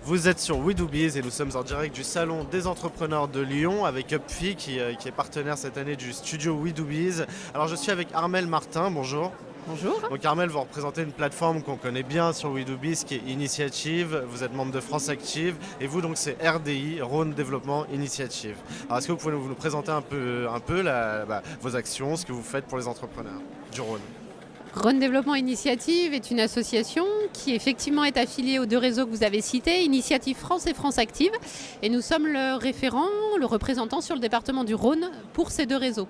Vous êtes sur We Do Biz et nous sommes en direct du salon des entrepreneurs de Lyon avec Upfi qui est partenaire cette année du studio We Do Biz. Alors je suis avec Armelle Martin, bonjour. Bonjour. Donc Armelle, vous représentez une plateforme qu'on connaît bien sur We Do Biz qui est Initiative. Vous êtes membre de France Active et vous donc c'est RDI, Rhône Développement Initiative. Alors est-ce que vous pouvez nous présenter un peu vos actions, ce que vous faites pour les entrepreneurs du Rhône? Rhône Développement Initiative est une association qui effectivement est affiliée aux deux réseaux que vous avez cités, Initiative France et France Active. Et nous sommes le référent, le représentant sur le département du Rhône pour ces deux réseaux.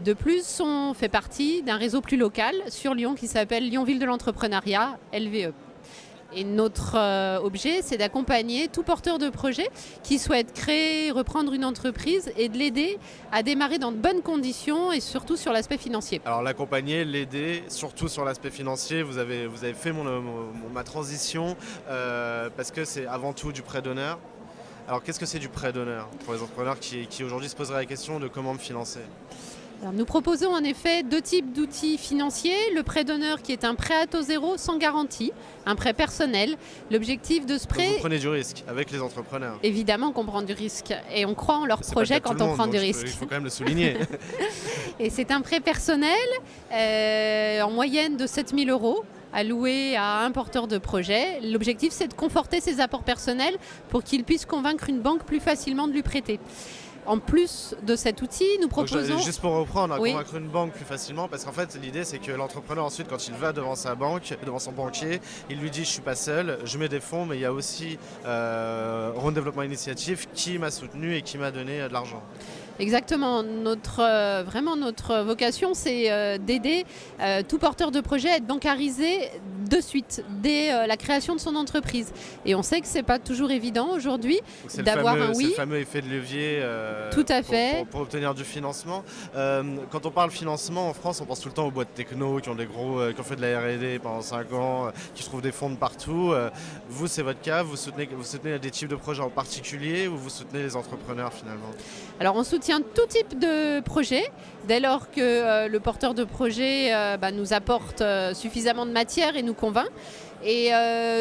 De plus, on fait partie d'un réseau plus local sur Lyon qui s'appelle Lyon Ville de l'Entrepreneuriat, LVE. Et notre objet, c'est d'accompagner tout porteur de projet qui souhaite créer, reprendre une entreprise et de l'aider à démarrer dans de bonnes conditions et surtout sur l'aspect financier. Alors l'accompagner, l'aider, surtout sur l'aspect financier, vous avez fait ma transition parce que c'est avant tout du prêt d'honneur. Alors qu'est-ce que c'est du prêt d'honneur pour les entrepreneurs qui aujourd'hui se poseraient la question de comment me financer? Alors, nous proposons en effet deux types d'outils financiers. Le prêt d'honneur qui est un prêt à taux zéro sans garantie, un prêt personnel. L'objectif de ce prêt... Donc vous prenez du risque avec les entrepreneurs. Évidemment qu'on prend du risque et on croit en leur projet quand on prend du risque. Il faut quand même le souligner. Et c'est un prêt personnel en moyenne de 7 000 € alloué à un porteur de projet. L'objectif, c'est de conforter ses apports personnels pour qu'il puisse convaincre une banque plus facilement de lui prêter. En plus de cet outil, nous proposons... Juste pour reprendre, oui. Convaincre une banque plus facilement, parce qu'en fait l'idée c'est que l'entrepreneur ensuite quand il va devant sa banque, devant son banquier, il lui dit je suis pas seul, je mets des fonds, mais il y a aussi Rhône Développement Initiative qui m'a soutenu et qui m'a donné de l'argent. Exactement. Vraiment notre vocation, c'est d'aider tout porteur de projet à être bancarisé de suite, dès la création de son entreprise. Et on sait que ce n'est pas toujours évident aujourd'hui d'avoir un oui. C'est le fameux effet de levier Tout à fait. Pour obtenir du financement. Quand on parle financement en France, on pense tout le temps aux boîtes techno qui ont qui ont fait de la R&D pendant 5 ans, qui trouvent des fonds de partout. Vous, c'est votre cas, vous soutenez des types de projets en particulier ou vous soutenez les entrepreneurs finalement? Alors on soutient tout type de projet, dès lors que le porteur de projet nous apporte suffisamment de matière et nous convainc. Et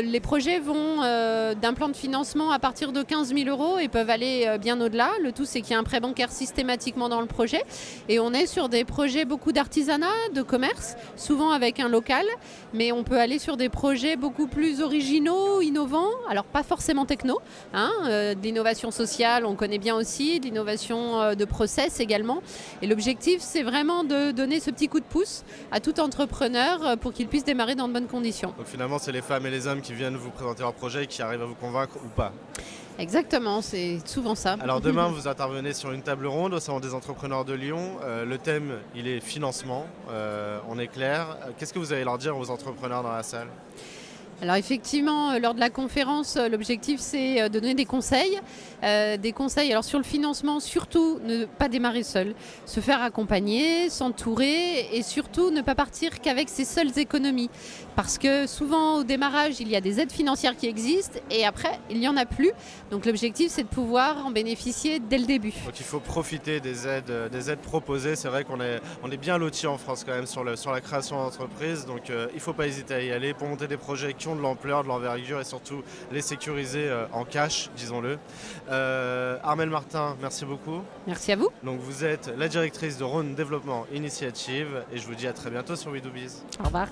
les projets vont d'un plan de financement à partir de 15 000 € et peuvent aller bien au-delà. Le tout, c'est qu'il y ait un prêt bancaire systématiquement dans le projet. Et on est sur des projets beaucoup d'artisanat, de commerce, souvent avec un local. Mais on peut aller sur des projets beaucoup plus originaux, innovants. Alors pas forcément techno, de l'innovation sociale, on connaît bien aussi, de l'innovation de process également. Et l'objectif, c'est vraiment de donner ce petit coup de pouce à tout entrepreneur pour qu'il puisse démarrer dans de bonnes conditions. Donc finalement, c'est les femmes et les hommes qui viennent vous présenter leur projet et qui arrivent à vous convaincre ou pas. Exactement, c'est souvent ça. Alors demain, vous intervenez sur une table ronde au Salon des entrepreneurs de Lyon. Le thème, il est financement, on est clair. Qu'est-ce que vous allez leur dire aux entrepreneurs dans la salle ? Alors effectivement, lors de la conférence, l'objectif c'est de donner des conseils. Alors sur le financement, surtout ne pas démarrer seul, se faire accompagner, s'entourer et surtout ne pas partir qu'avec ses seules économies. Parce que souvent au démarrage, il y a des aides financières qui existent et après, il n'y en a plus. Donc l'objectif c'est de pouvoir en bénéficier dès le début. Donc il faut profiter des aides proposées. C'est vrai qu'on est bien lotis en France quand même sur la création d'entreprises. Donc il ne faut pas hésiter à y aller pour monter des projets qui ont de l'ampleur, de l'envergure et surtout les sécuriser en cash, disons-le. Armelle Martin, merci beaucoup. Merci à vous. Donc vous êtes la directrice de Rhône Développement Initiative et je vous dis à très bientôt sur We Do Biz. Au revoir.